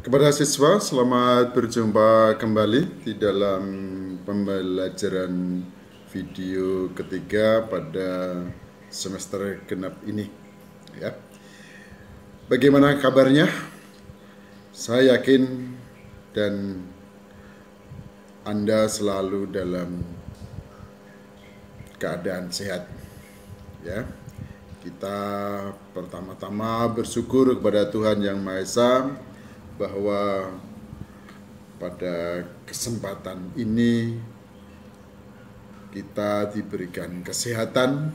Kepada siswa, selamat berjumpa kembali di dalam pembelajaran video ketiga pada semester genap ini. Ya. Bagaimana kabarnya? Saya yakin dan Anda selalu dalam keadaan sehat. Ya. Kita pertama-tama bersyukur kepada Tuhan Yang Maha Esa bahwa pada kesempatan ini kita diberikan kesehatan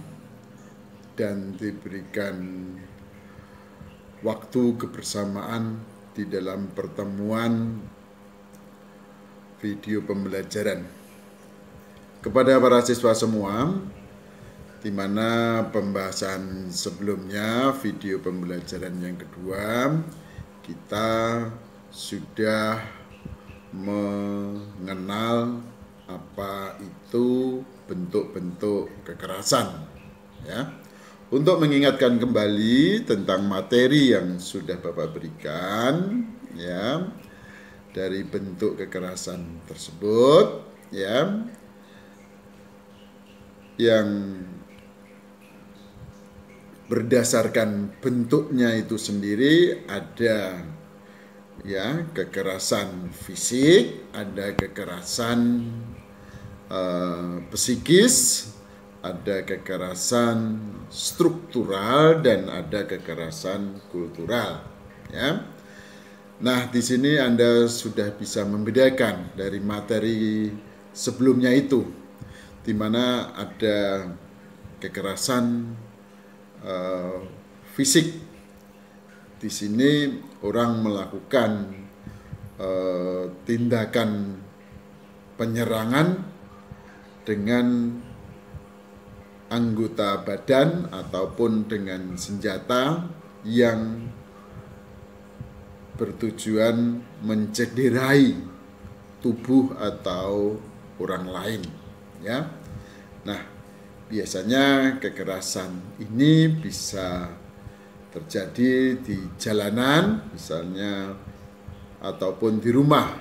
dan diberikan waktu kebersamaan di dalam pertemuan video pembelajaran. Kepada para siswa semua, di mana pembahasan sebelumnya video pembelajaran yang kedua kita sudah mengenal apa itu bentuk-bentuk kekerasan, ya. Untuk mengingatkan kembali tentang materi yang sudah Bapak berikan, ya, dari bentuk kekerasan tersebut, ya, yang berdasarkan bentuknya itu sendiri ada, ya, kekerasan fisik, ada kekerasan psikis, ada kekerasan struktural dan ada kekerasan kultural, ya. Nah, di sini Anda sudah bisa membedakan dari materi sebelumnya itu, di mana ada kekerasan fisik. Di sini orang melakukan tindakan penyerangan dengan anggota badan ataupun dengan senjata yang bertujuan mencederai tubuh atau orang lain, ya. Nah, biasanya kekerasan ini bisa terjadi di jalanan, misalnya, ataupun di rumah,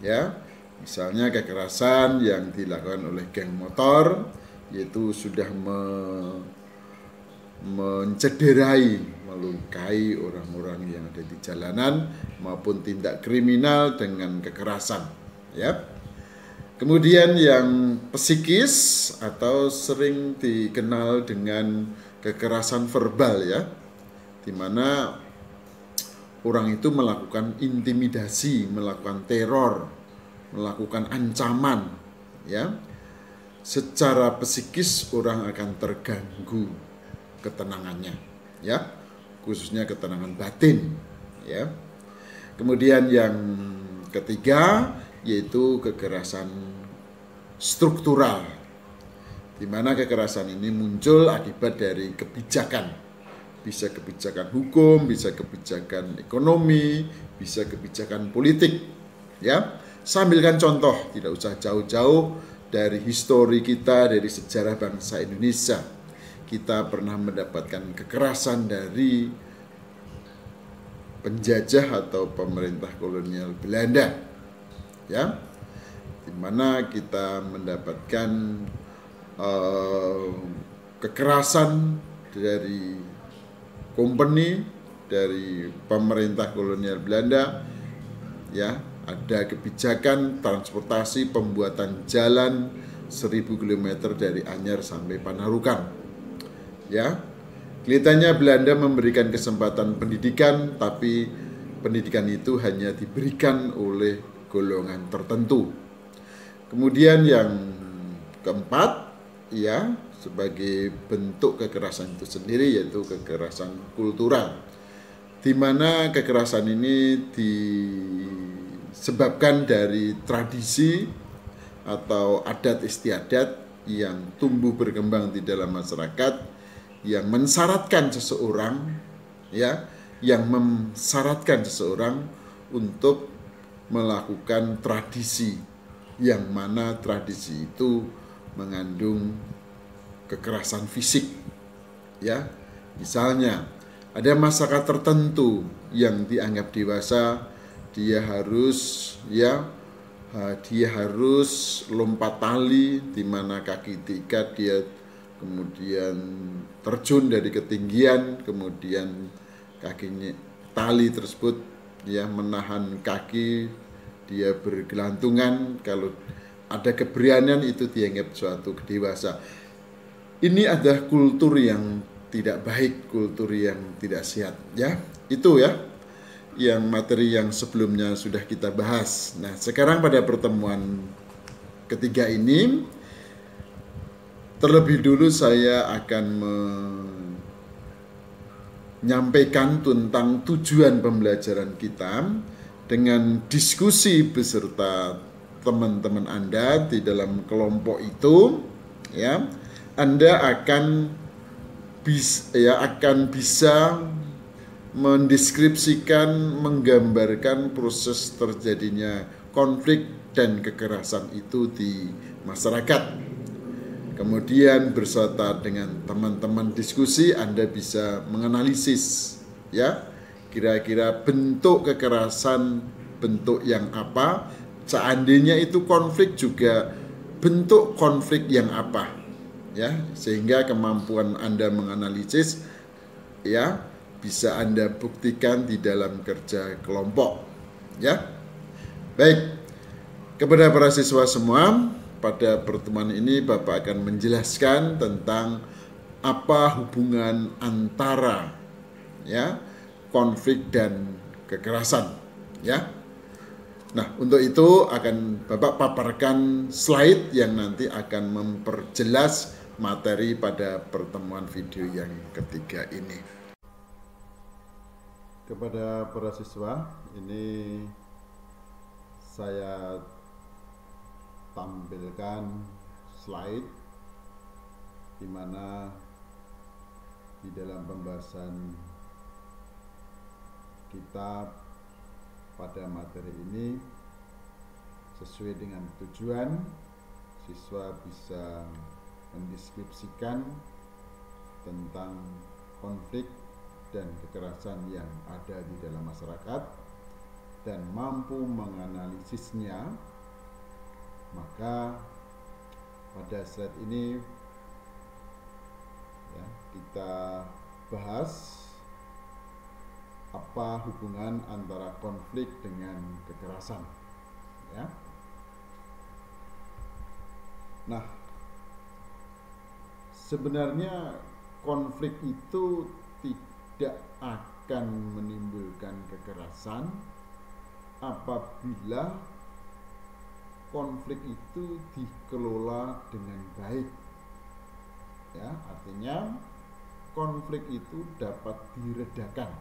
ya. Misalnya kekerasan yang dilakukan oleh geng motor, yaitu sudah mencederai, melukai orang-orang yang ada di jalanan, maupun tindak kriminal dengan kekerasan, ya. Kemudian yang psikis atau sering dikenal dengan kekerasan verbal, ya, di mana orang itu melakukan intimidasi, melakukan teror, melakukan ancaman, ya. Secara psikis orang akan terganggu ketenangannya, ya, khususnya ketenangan batin, ya. Kemudian yang ketiga yaitu kekerasan struktural, di mana kekerasan ini muncul akibat dari kebijakan, bisa kebijakan hukum, bisa kebijakan ekonomi, bisa kebijakan politik, ya. Saya ambilkan contoh, tidak usah jauh-jauh dari histori kita, dari sejarah bangsa Indonesia. Kita pernah mendapatkan kekerasan dari penjajah atau pemerintah kolonial Belanda, ya, di mana kita mendapatkan kekerasan dari company, dari pemerintah kolonial Belanda, ya. Ada kebijakan transportasi pembuatan jalan 1000 km dari Anyar sampai Panarukan, ya. Kelihatannya Belanda memberikan kesempatan pendidikan, tapi pendidikan itu hanya diberikan oleh golongan tertentu. Kemudian yang keempat, ya, sebagai bentuk kekerasan itu sendiri yaitu kekerasan kultural, di mana kekerasan ini disebabkan dari tradisi atau adat istiadat yang tumbuh berkembang di dalam masyarakat, yang mensyaratkan seseorang, ya, yang mensyaratkan seseorang untuk melakukan tradisi, yang mana tradisi itu mengandung kekerasan fisik, ya. Misalnya ada masyarakat tertentu yang dianggap dewasa dia harus dia harus lompat tali, di mana kaki diikat, dia kemudian terjun dari ketinggian, kemudian kakinya tali tersebut menahan kaki, dia bergelantungan. Kalau ada keberanian itu dianggap suatu kedewasa. Ini adalah kultur yang tidak baik, kultur yang tidak sehat, Itu yang materi yang sebelumnya sudah kita bahas. Nah, sekarang pada pertemuan ketiga ini, terlebih dulu saya akan menyampaikan tentang tujuan pembelajaran kita dengan diskusi beserta teman-teman Anda di dalam kelompok itu, Anda akan bisa mendeskripsikan, menggambarkan proses terjadinya konflik dan kekerasan itu di masyarakat. Kemudian berserta dengan teman-teman diskusi, Anda bisa menganalisis kira-kira bentuk kekerasan, bentuk yang apa, seandainya itu konflik juga bentuk konflik yang apa, sehingga kemampuan Anda menganalisis bisa Anda buktikan di dalam kerja kelompok, Baik, kepada para siswa semua, pada pertemuan ini Bapak akan menjelaskan tentang apa hubungan antara konflik dan kekerasan, Nah, untuk itu akan Bapak paparkan slide yang nanti akan memperjelas materi pada pertemuan video yang ketiga ini. Kepada para siswa, ini saya tampilkan slide di mana di dalam pembahasan kita pada materi ini, sesuai dengan tujuan, siswa bisa mendeskripsikan tentang konflik dan kekerasan yang ada di dalam masyarakat dan mampu menganalisisnya. Maka pada slide ini kita bahas apa hubungan antara konflik dengan kekerasan, Nah, sebenarnya konflik itu tidak akan menimbulkan kekerasan apabila konflik itu dikelola dengan baik, artinya konflik itu dapat diredakan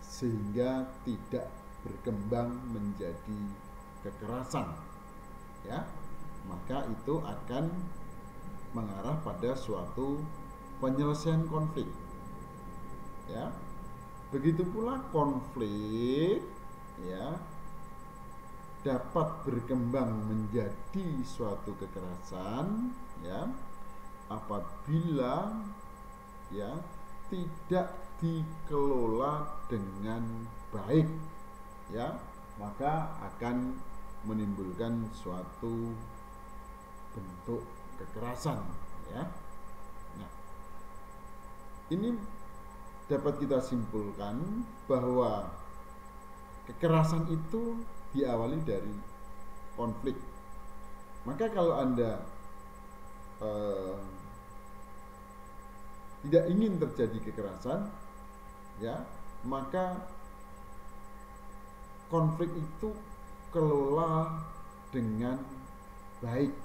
sehingga tidak berkembang menjadi kekerasan, maka itu akan mengarah pada suatu penyelesaian konflik, Begitu pula konflik dapat berkembang menjadi suatu kekerasan apabila tidak dikelola dengan baik, maka akan menimbulkan suatu bentuk kekerasan, Nah, ini dapat kita simpulkan bahwa kekerasan itu diawali dari konflik. Maka kalau Anda tidak ingin terjadi kekerasan, maka konflik itu kelola dengan baik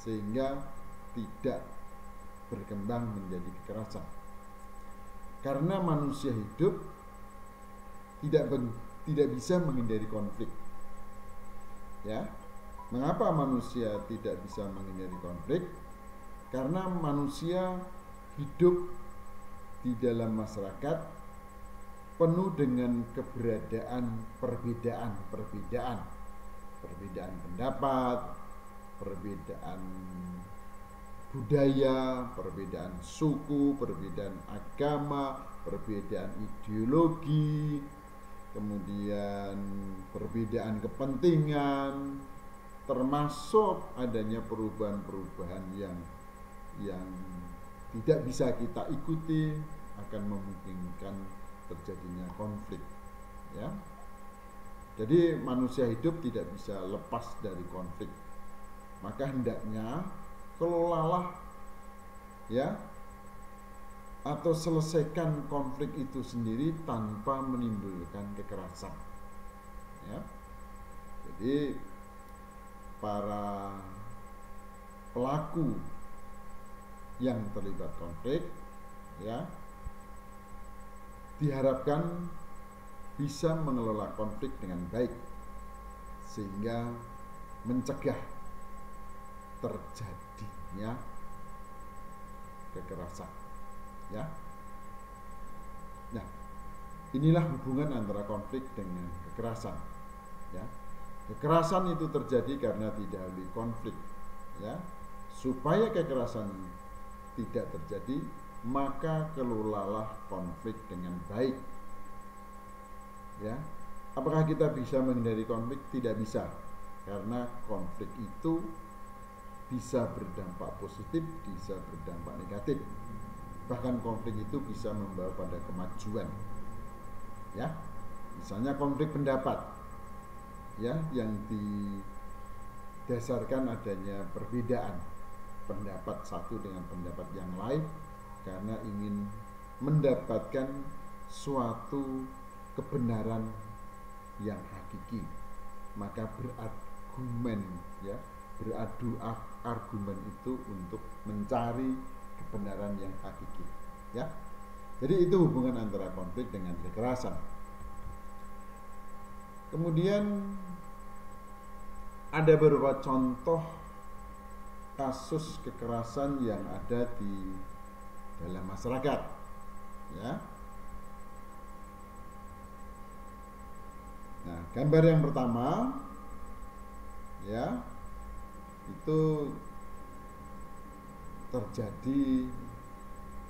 sehingga tidak berkembang menjadi kekerasan. Karena manusia hidup tidak bisa menghindari konflik. Mengapa manusia tidak bisa menghindari konflik? Karena manusia hidup di dalam masyarakat penuh dengan keberadaan perbedaan pendapat, perbedaan budaya, perbedaan suku, perbedaan agama, perbedaan ideologi, kemudian perbedaan kepentingan, termasuk adanya perubahan-perubahan yang tidak bisa kita ikuti, akan memungkinkan terjadinya konflik, ya. Jadi manusia hidup tidak bisa lepas dari konflik. Maka hendaknya kelolalah, ya, atau selesaikan konflik itu sendiri tanpa menimbulkan kekerasan, ya. Jadi para pelaku yang terlibat konflik, ya, diharapkan bisa mengelola konflik dengan baik sehingga mencegah terjadinya kekerasan, ya. Nah, inilah hubungan antara konflik dengan kekerasan, ya. Kekerasan itu terjadi karena didahului konflik, ya. Supaya kekerasan tidak terjadi, maka kelolalah konflik dengan baik, ya. Apakah kita bisa menghindari konflik? Tidak bisa, karena konflik itu bisa berdampak positif, bisa berdampak negatif. Bahkan konflik itu bisa membawa pada kemajuan, ya. Misalnya konflik pendapat, ya, yang didasarkan adanya perbedaan pendapat satu dengan pendapat yang lain karena ingin mendapatkan suatu kebenaran yang hakiki, maka berargumen, ya, beradu argumen itu untuk mencari kebenaran yang hakiki, ya. Jadi itu hubungan antara konflik dengan kekerasan. Kemudian ada beberapa contoh kasus kekerasan yang ada di dalam masyarakat, ya. Nah, gambar yang pertama, ya, itu terjadi,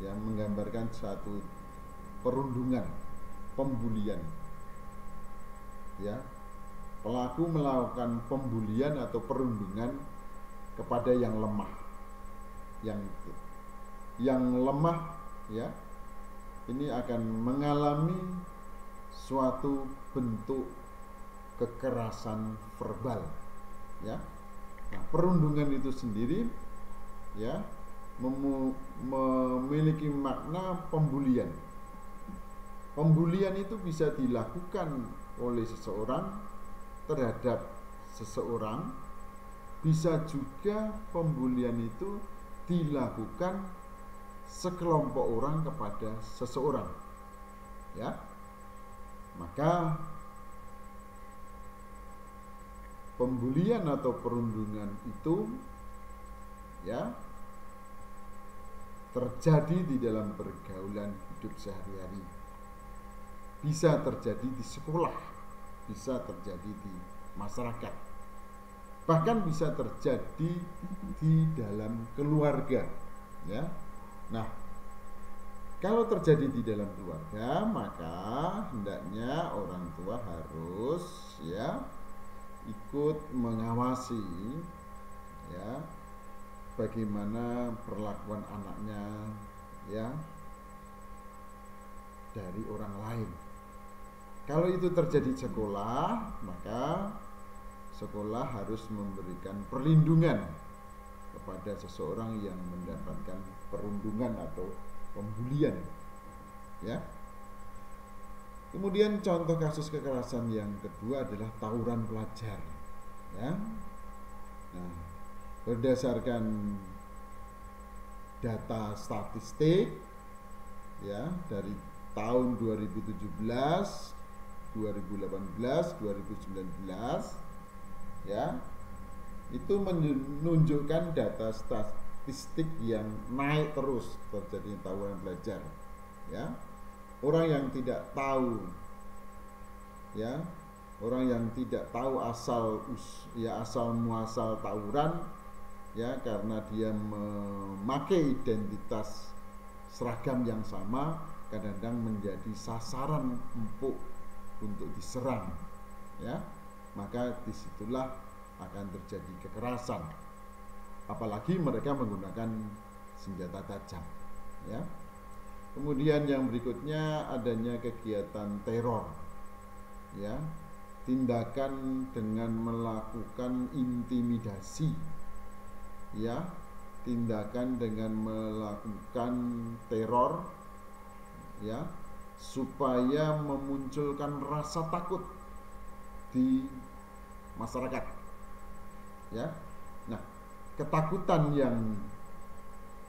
ya, menggambarkan suatu perundungan, pembulian, ya. Pelaku melakukan pembulian atau perundungan kepada yang lemah, yang lemah, ya, ini akan mengalami suatu bentuk kekerasan verbal, ya. Nah, perundungan itu sendiri, ya, memiliki makna pembulian. Pembulian itu bisa dilakukan oleh seseorang terhadap seseorang, bisa juga pembulian itu dilakukan sekelompok orang kepada seseorang, ya. Maka pembulian atau perundungan itu, ya, terjadi di dalam pergaulan hidup sehari-hari. Bisa terjadi di sekolah, bisa terjadi di masyarakat, bahkan bisa terjadi di dalam keluarga, ya. Nah, kalau terjadi di dalam keluarga, maka hendaknya orang tua harus, ya, ikut mengawasi, ya, bagaimana perlakuan anaknya, ya, dari orang lain. Kalau itu terjadi di sekolah, maka sekolah harus memberikan perlindungan kepada seseorang yang mendapatkan perundungan atau pembulian, ya. Kemudian contoh kasus kekerasan yang kedua adalah tawuran pelajar, ya. Nah, berdasarkan data statistik, ya, dari tahun 2017, 2018, 2019, ya, itu menunjukkan data statistik yang naik terus terjadi tawuran pelajar, ya. Orang yang tidak tahu, ya, orang yang tidak tahu asal muasal tawuran, ya, karena dia memakai identitas seragam yang sama, kadang-kadang menjadi sasaran empuk untuk diserang, ya, maka disitulah akan terjadi kekerasan, apalagi mereka menggunakan senjata tajam, ya. Kemudian yang berikutnya adanya kegiatan teror, ya, tindakan dengan melakukan intimidasi, ya, tindakan dengan melakukan teror, ya, supaya memunculkan rasa takut di masyarakat, ya. Nah, ketakutan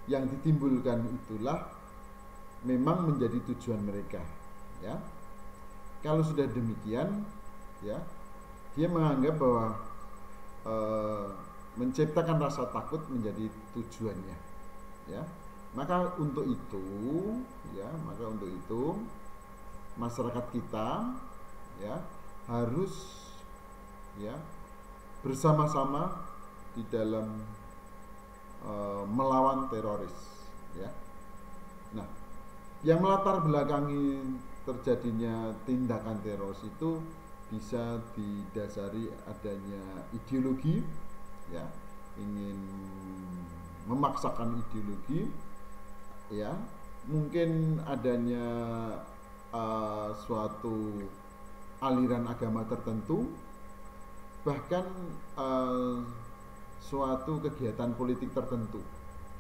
yang ditimbulkan itulah memang menjadi tujuan mereka, ya. Kalau sudah demikian, ya, dia menganggap bahwa menciptakan rasa takut menjadi tujuannya, ya. Maka untuk itu masyarakat kita, ya, harus, ya, bersama-sama di dalam melawan teroris, ya. Nah, yang melatar belakangi terjadinya tindakan teroris itu bisa didasari adanya ideologi, ya, ingin memaksakan ideologi, ya, mungkin adanya suatu aliran agama tertentu, bahkan suatu kegiatan politik tertentu,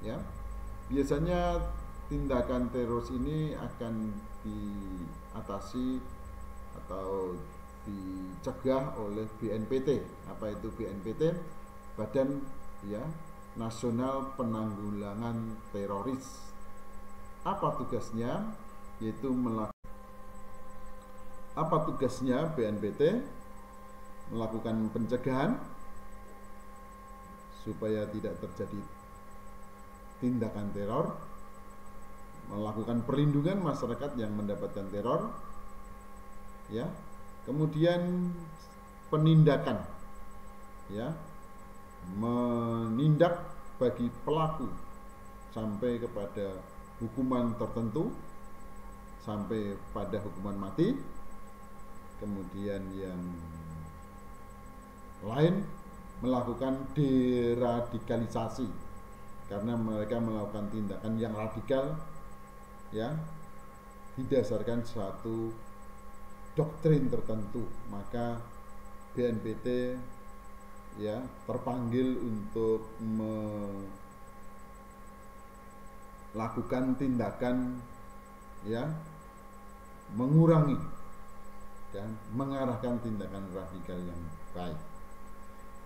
ya. Biasanya tindakan teroris ini akan diatasi atau dicegah oleh BNPT. Apa itu BNPT? Badan, ya, Nasional Penanggulangan Teroris. Apa tugasnya? Yaitu BNPT? Melakukan pencegahan supaya tidak terjadi tindakan teror, melakukan perlindungan masyarakat yang mendapatkan teror, ya. Kemudian penindakan, ya, menindak bagi pelaku sampai kepada hukuman tertentu, sampai pada hukuman mati. Kemudian yang lain melakukan deradikalisasi karena mereka melakukan tindakan yang radikal, ya, didasarkan suatu doktrin tertentu. Maka BNPT, ya, terpanggil untuk melakukan tindakan, ya, mengurangi dan mengarahkan tindakan radikal yang baik.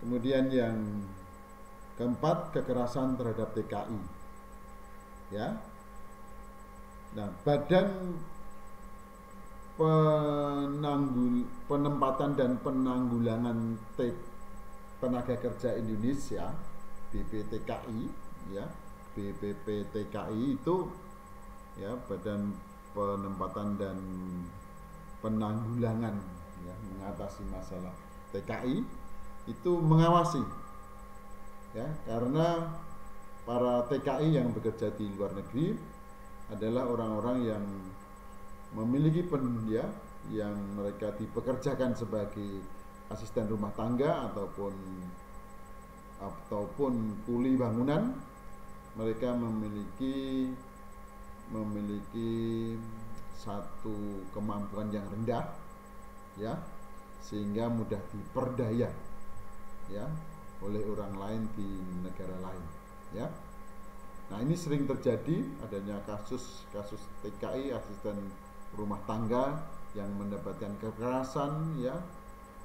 Kemudian yang keempat, kekerasan terhadap TKI, ya. Nah, Badan Penempatan dan Penanggulangan Tenaga Kerja Indonesia, BPTKI, ya, BPPTKI itu, ya, Badan Penempatan dan Penanggulangan, ya, mengatasi masalah TKI, itu mengawasi, ya, karena para TKI yang bekerja di luar negeri adalah orang-orang yang memiliki yang mereka dipekerjakan sebagai asisten rumah tangga ataupun kuli bangunan. Mereka memiliki satu kemampuan yang rendah, ya, sehingga mudah diperdaya, ya, oleh orang lain di negara lain, ya. Nah, ini sering terjadi adanya kasus TKI, asisten rumah tangga, yang mendapatkan kekerasan, ya,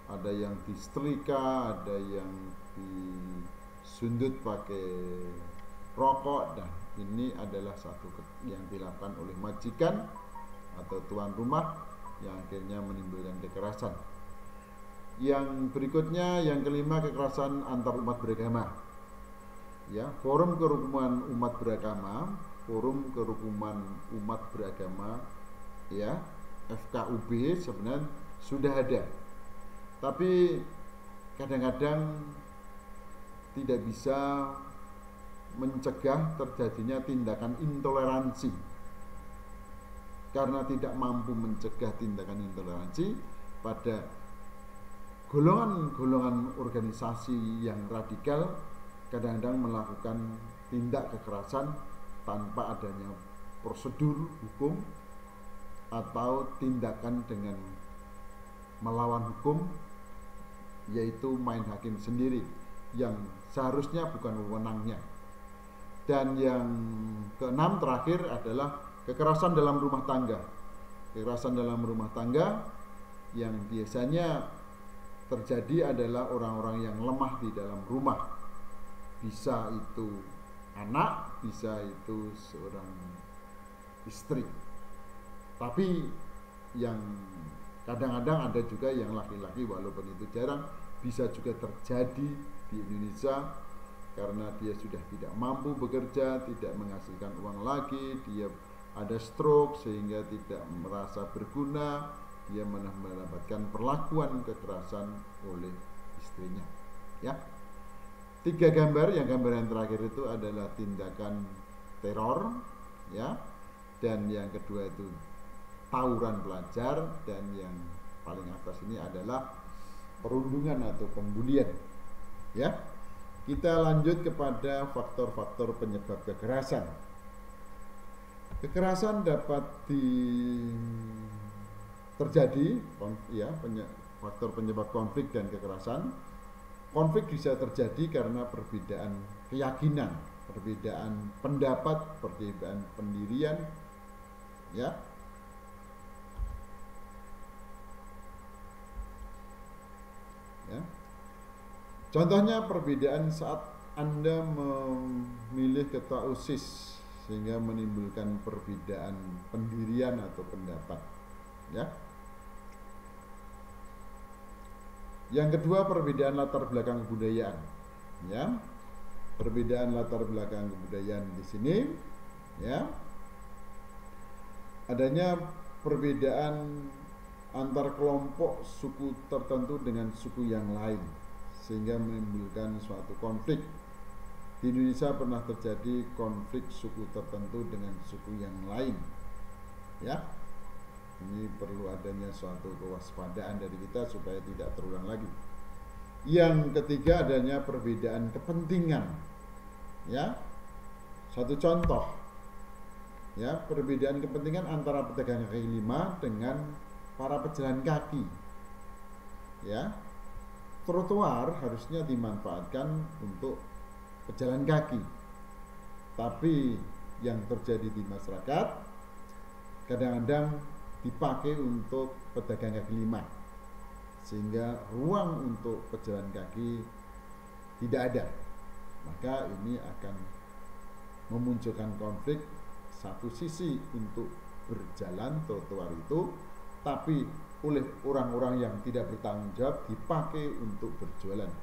ada yang disetrika, ada yang disundut pakai rokok. Dan ini adalah satu yang dilakukan oleh majikan atau tuan rumah yang akhirnya menimbulkan kekerasan. Yang berikutnya, yang kelima, kekerasan antar umat beragama, ya. Forum Kerukunan Umat Beragama, ya, FKUB sebenarnya sudah ada, tapi kadang-kadang tidak bisa mencegah terjadinya tindakan intoleransi. Karena tidak mampu mencegah tindakan intoleransi, pada golongan-golongan organisasi yang radikal kadang-kadang melakukan tindak kekerasan tanpa adanya prosedur hukum atau tindakan dengan melawan hukum, yaitu main hakim sendiri yang seharusnya bukan wewenangnya. Dan yang keenam terakhir adalah kekerasan dalam rumah tangga. Kekerasan dalam rumah tangga yang biasanya terjadi adalah orang-orang yang lemah di dalam rumah. Bisa itu anak, bisa itu seorang istri. Tapi yang kadang-kadang ada juga yang laki-laki, walaupun itu jarang, bisa juga terjadi di Indonesia karena dia sudah tidak mampu bekerja, tidak menghasilkan uang lagi, dia ada stroke sehingga tidak merasa berguna, dia mendapatkan perlakuan kekerasan oleh istrinya. Ya, 3 gambar. Yang gambar yang terakhir itu adalah tindakan teror, ya, dan yang kedua itu tawuran pelajar, dan yang paling atas ini adalah perundungan atau pembulian. Ya, kita lanjut kepada faktor-faktor penyebab kekerasan. Kekerasan dapat terjadi, ya, faktor penyebab konflik dan kekerasan. Konflik bisa terjadi karena perbedaan keyakinan, perbedaan pendapat, perbedaan pendirian, ya. Ya. Contohnya perbedaan saat Anda memilih ketua OSIS sehingga menimbulkan perbedaan pendirian atau pendapat, ya. Yang kedua, perbedaan latar belakang kebudayaan, ya. Perbedaan latar belakang kebudayaan di sini, ya. Adanya perbedaan antar kelompok suku tertentu dengan suku yang lain sehingga menimbulkan suatu konflik. Di Indonesia pernah terjadi konflik suku tertentu dengan suku yang lain, ya. Ini perlu adanya suatu kewaspadaan dari kita supaya tidak terulang lagi. Yang ketiga, adanya perbedaan kepentingan, ya. Satu contoh, ya, perbedaan kepentingan antara pedagang kaki lima dengan para pejalan kaki, ya. Trotoar harusnya dimanfaatkan untuk pejalan kaki, tapi yang terjadi di masyarakat kadang-kadang dipakai untuk pedagang kaki lima, sehingga ruang untuk pejalan kaki tidak ada. Maka ini akan memunculkan konflik. Satu sisi untuk berjalan trotoar itu, tapi oleh orang-orang yang tidak bertanggung jawab dipakai untuk berjualan.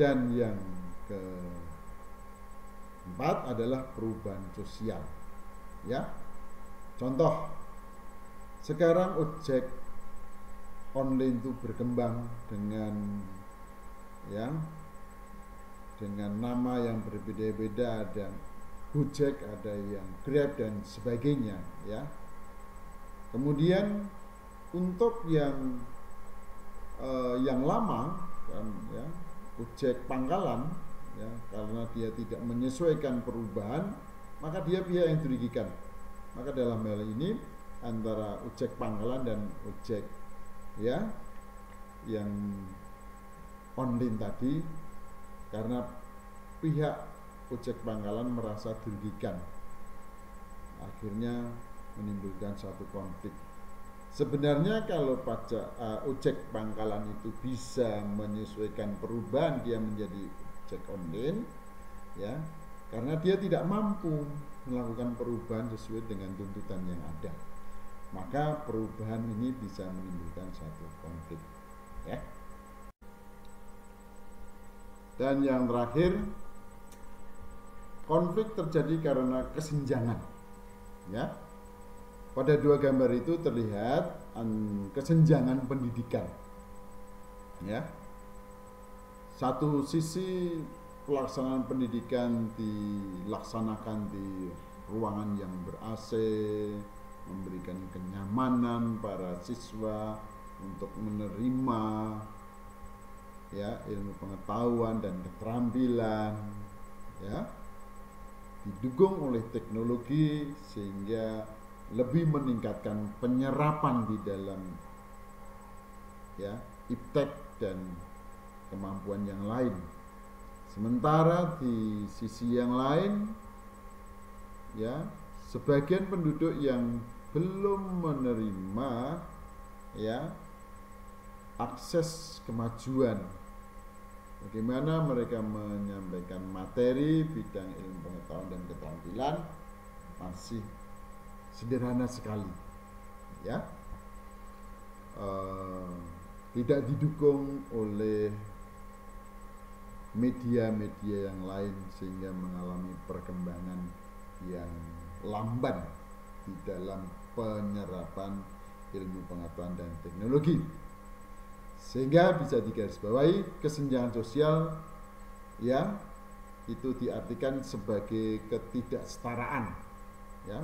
Dan yang keempat adalah perubahan sosial, ya. Contoh, sekarang ojek online itu berkembang dengan, ya, dengan nama yang berbeda-beda, ada Gojek, ada yang Grab dan sebagainya, ya. Kemudian untuk yang lama kan, ya, ojek pangkalan, ya, karena dia tidak menyesuaikan perubahan, maka dia pihak yang dirugikan. Maka dalam hal ini antara ojek pangkalan dan ojek, ya, yang online tadi, karena pihak ojek pangkalan merasa dirugikan, akhirnya menimbulkan suatu konflik. Sebenarnya kalau ojek pangkalan itu bisa menyesuaikan perubahan dia menjadi ojek online, ya, karena dia tidak mampu melakukan perubahan sesuai dengan tuntutan yang ada, maka perubahan ini bisa menimbulkan suatu konflik, ya. Dan yang terakhir, konflik terjadi karena kesenjangan, ya. Pada 2 gambar itu terlihat kesenjangan pendidikan, ya. Satu sisi pelaksanaan pendidikan dilaksanakan di ruangan yang ber-AC, memberikan kenyamanan para siswa untuk menerima ya ilmu pengetahuan dan keterampilan ya, didukung oleh teknologi sehingga lebih meningkatkan penyerapan di dalam ya iptek dan kemampuan yang lain. Sementara di sisi yang lain ya, sebagian penduduk yang belum menerima ya akses kemajuan, bagaimana mereka menyampaikan materi bidang ilmu pengetahuan dan keterampilan masih sederhana sekali ya, tidak didukung oleh media-media yang lain sehingga mengalami perkembangan yang lamban di dalam penyerapan ilmu pengetahuan dan teknologi, sehingga bisa digarisbawahi kesenjangan sosial ya itu diartikan sebagai ketidaksetaraan ya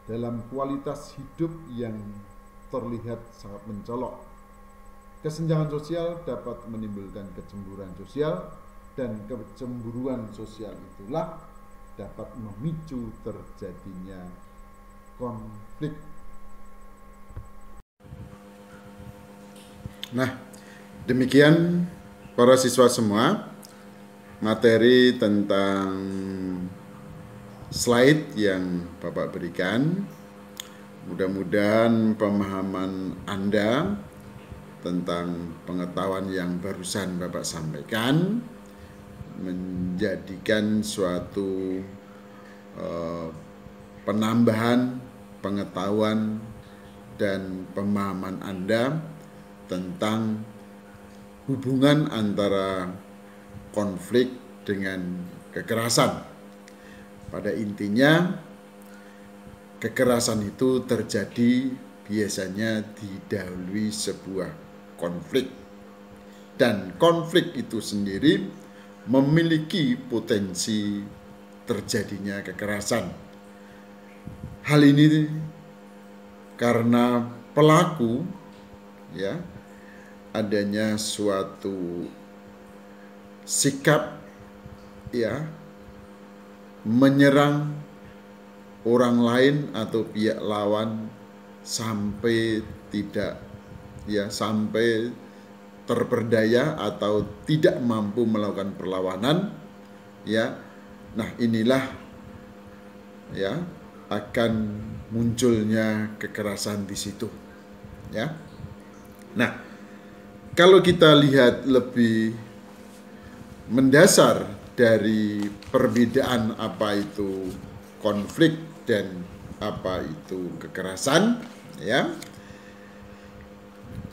dalam kualitas hidup yang terlihat sangat mencolok. Kesenjangan sosial dapat menimbulkan kecemburuan sosial, dan kecemburuan sosial itulah dapat memicu terjadinya konflik. Nah, demikian para siswa semua materi tentang slide yang Bapak berikan. Mudah-mudahan pemahaman Anda tentang pengetahuan yang barusan Bapak sampaikan menjadikan suatu penambahan pengetahuan dan pemahaman Anda tentang hubungan antara konflik dengan kekerasan. Pada intinya, kekerasan itu terjadi biasanya didahului sebuah konflik, dan konflik itu sendiri memiliki potensi terjadinya kekerasan. Hal ini karena pelaku ya adanya suatu sikap ya menyerang orang lain atau pihak lawan sampai terperdaya atau tidak mampu melakukan perlawanan ya. Nah, inilah ya akan munculnya kekerasan di situ ya. Nah, kalau kita lihat lebih mendasar dari perbedaan apa itu konflik dan apa itu kekerasan ya.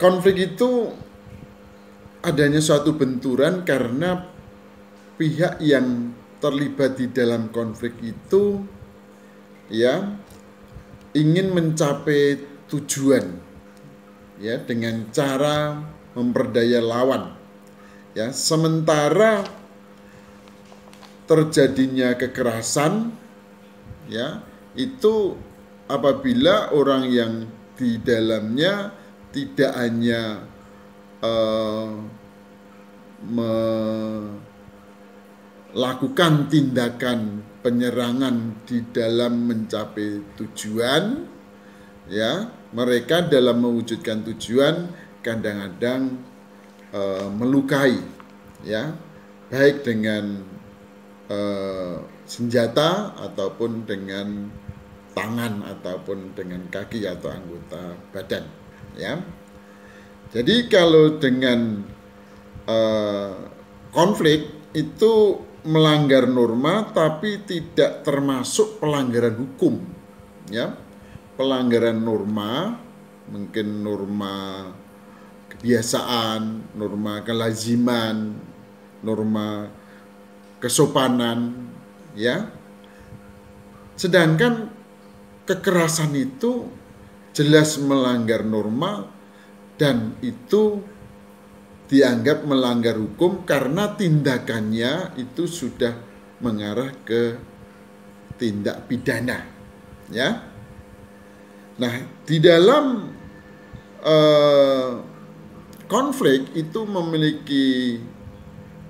Konflik itu adanya suatu benturan karena pihak yang terlibat di dalam konflik itu ya ingin mencapai tujuan ya dengan cara memperdaya lawan ya. Sementara terjadinya kekerasan ya itu apabila orang yang di dalamnya tidak hanya melakukan tindakan penyerangan di dalam mencapai tujuan ya, mereka dalam mewujudkan tujuan kadang-kadang melukai ya, baik dengan senjata ataupun dengan tangan ataupun dengan kaki atau anggota badan ya. Jadi kalau dengan konflik itu melanggar norma tapi tidak termasuk pelanggaran hukum ya. Pelanggaran norma mungkin norma kebiasaan, norma kelaziman, norma kesopanan ya. Sedangkan kekerasan itu jelas melanggar norma dan itu dianggap melanggar hukum karena tindakannya itu sudah mengarah ke tindak pidana ya. Nah, di dalam konflik itu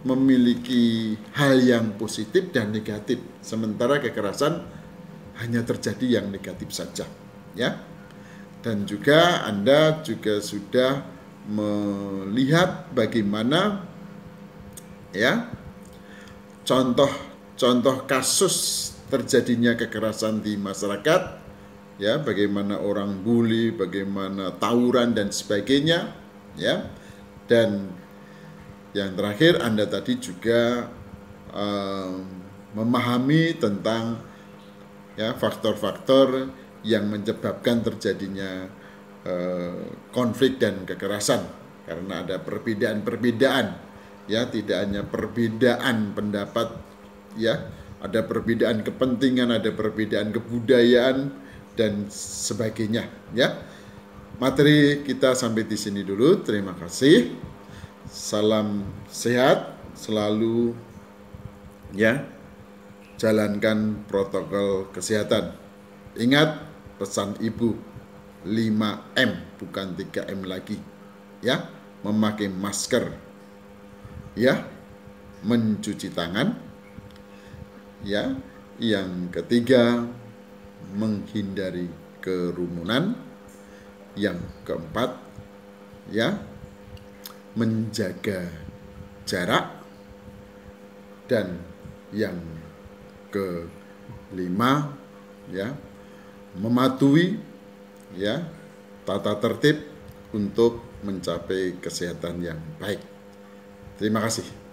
memiliki hal yang positif dan negatif, sementara kekerasan hanya terjadi yang negatif saja, ya. Dan juga Anda juga sudah melihat bagaimana, ya, contoh kasus terjadinya kekerasan di masyarakat, ya, bagaimana orang bully, bagaimana tawuran dan sebagainya, ya. Dan yang terakhir, Anda tadi juga memahami tentang, ya, faktor-faktor yang menyebabkan terjadinya konflik dan kekerasan, karena ada perbedaan-perbedaan, ya, tidak hanya perbedaan pendapat, ya, ada perbedaan kepentingan, ada perbedaan kebudayaan dan sebagainya, ya. Materi kita sampai di sini dulu. Terima kasih. Salam sehat selalu, ya. Jalankan protokol kesehatan. Ingat pesan Ibu, 5M bukan 3M lagi, ya. Memakai masker, ya, mencuci tangan, ya. Yang ketiga, menghindari kerumunan. Yang keempat, ya, menjaga jarak. Dan yang kelima, ya, mematuhi, ya, tata tertib untuk mencapai kesehatan yang baik. Terima kasih.